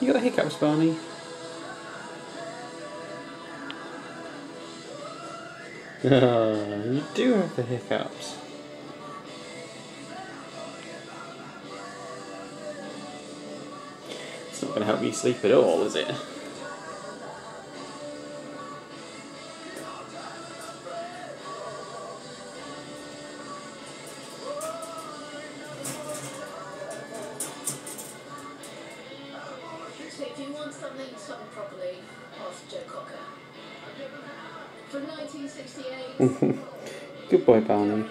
You got hiccups, Barney? You do have the hiccups. It's not going to help you sleep at all, is it? So if you want something sung properly, ask Joe Cocker. From 1968. Good boy, Barney.